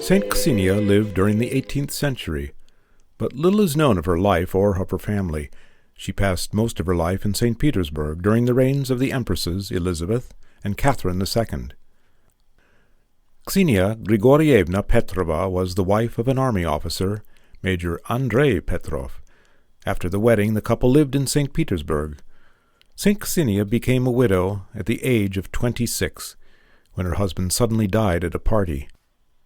Saint Xenia lived during the 18th century, but little is known of her life or of her family. She passed most of her life in St. Petersburg during the reigns of the empresses Elizabeth and Catherine II. Xenia Grigorievna Petrova was the wife of an army officer, Major Andrei Petrov. After the wedding, the couple lived in St. Petersburg. St. Xenia became a widow at the age of 26, when her husband suddenly died at a party.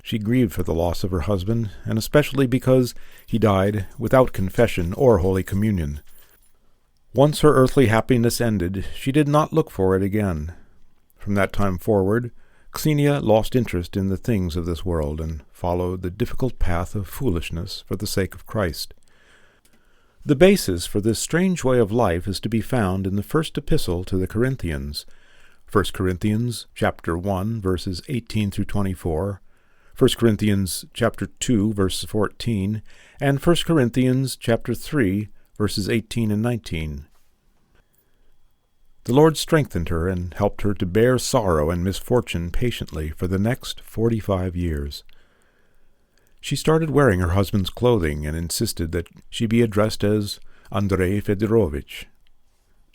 She grieved for the loss of her husband, and especially because he died without confession or Holy Communion. Once her earthly happiness ended, she did not look for it again. From that time forward, Xenia lost interest in the things of this world and followed the difficult path of foolishness for the sake of Christ. The basis for this strange way of life is to be found in the first epistle to the Corinthians, 1 Corinthians chapter 1, verses 18 through 24, 1 Corinthians chapter 2, verse 14, and 1 Corinthians chapter 3, verses 18 and 19. The Lord strengthened her and helped her to bear sorrow and misfortune patiently for the next 45 years. She started wearing her husband's clothing and insisted that she be addressed as Andrei Fedorovitch.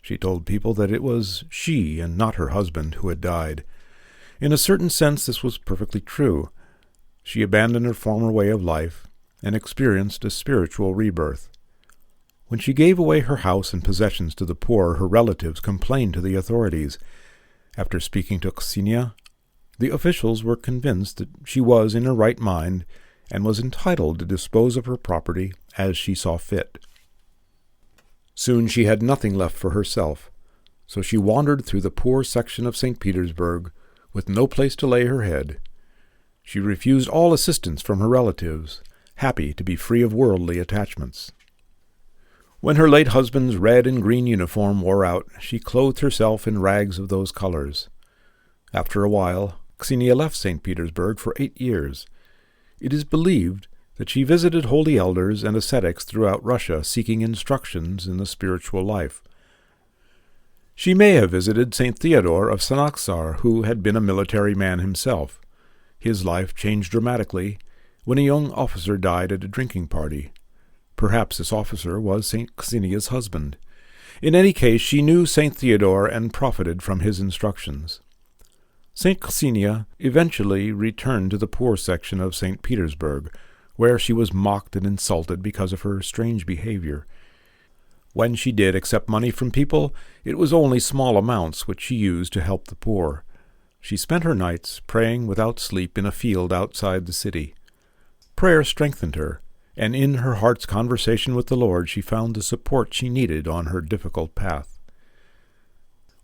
She told people that it was she and not her husband who had died. In a certain sense, this was perfectly true. She abandoned her former way of life and experienced a spiritual rebirth. When she gave away her house and possessions to the poor, her relatives complained to the authorities. After speaking to Xenia, the officials were convinced that she was in her right mind and was entitled to dispose of her property as she saw fit. Soon she had nothing left for herself, so she wandered through the poor section of St. Petersburg with no place to lay her head. She refused all assistance from her relatives, happy to be free of worldly attachments. When her late husband's red and green uniform wore out, she clothed herself in rags of those colors. After a while, Xenia left St. Petersburg for 8 years. It is believed that she visited holy elders and ascetics throughout Russia seeking instructions in the spiritual life. She may have visited St. Theodore of Synaxar, who had been a military man himself. His life changed dramatically when a young officer died at a drinking party. Perhaps this officer was St. Xenia's husband. In any case, she knew St. Theodore and profited from his instructions. St. Xenia eventually returned to the poor section of St. Petersburg, where she was mocked and insulted because of her strange behavior. When she did accept money from people, it was only small amounts which she used to help the poor. She spent her nights praying without sleep in a field outside the city. Prayer strengthened her, and in her heart's conversation with the Lord she found the support she needed on her difficult path.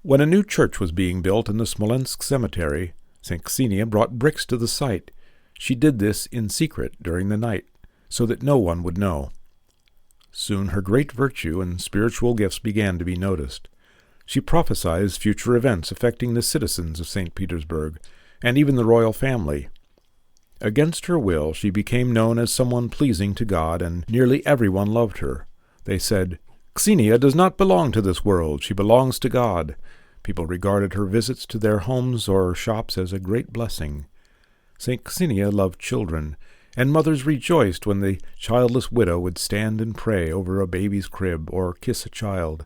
When a new church was being built in the Smolensk cemetery, St. Xenia brought bricks to the site. She did this in secret during the night, so that no one would know. Soon her great virtue and spiritual gifts began to be noticed. She prophesied future events affecting the citizens of St. Petersburg, and even the royal family. Against her will, she became known as someone pleasing to God, and nearly everyone loved her. They said, "Xenia does not belong to this world, she belongs to God." People regarded her visits to their homes or shops as a great blessing. St. Xenia loved children, and mothers rejoiced when the childless widow would stand and pray over a baby's crib or kiss a child.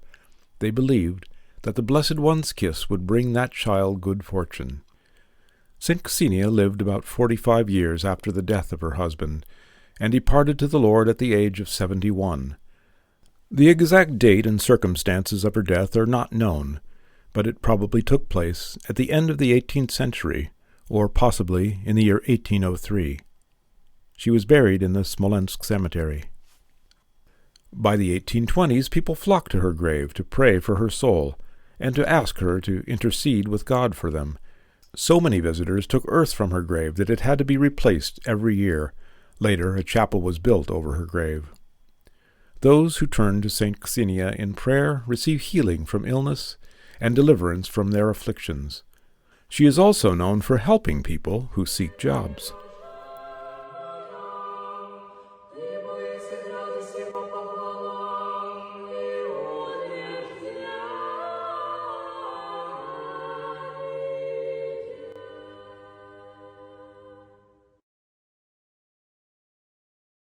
They believed that the Blessed One's kiss would bring that child good fortune. St. Xenia lived about 45 years after the death of her husband, and departed to the Lord at the age of 71. The exact date and circumstances of her death are not known, but it probably took place at the end of the 18th century, or possibly in the year 1803. She was buried in the Smolensk cemetery. By the 1820s, people flocked to her grave to pray for her soul, and to ask her to intercede with God for them. So many visitors took earth from her grave that it had to be replaced every year. Later, a chapel was built over her grave. Those who turn to St. Xenia in prayer receive healing from illness and deliverance from their afflictions. She is also known for helping people who seek jobs.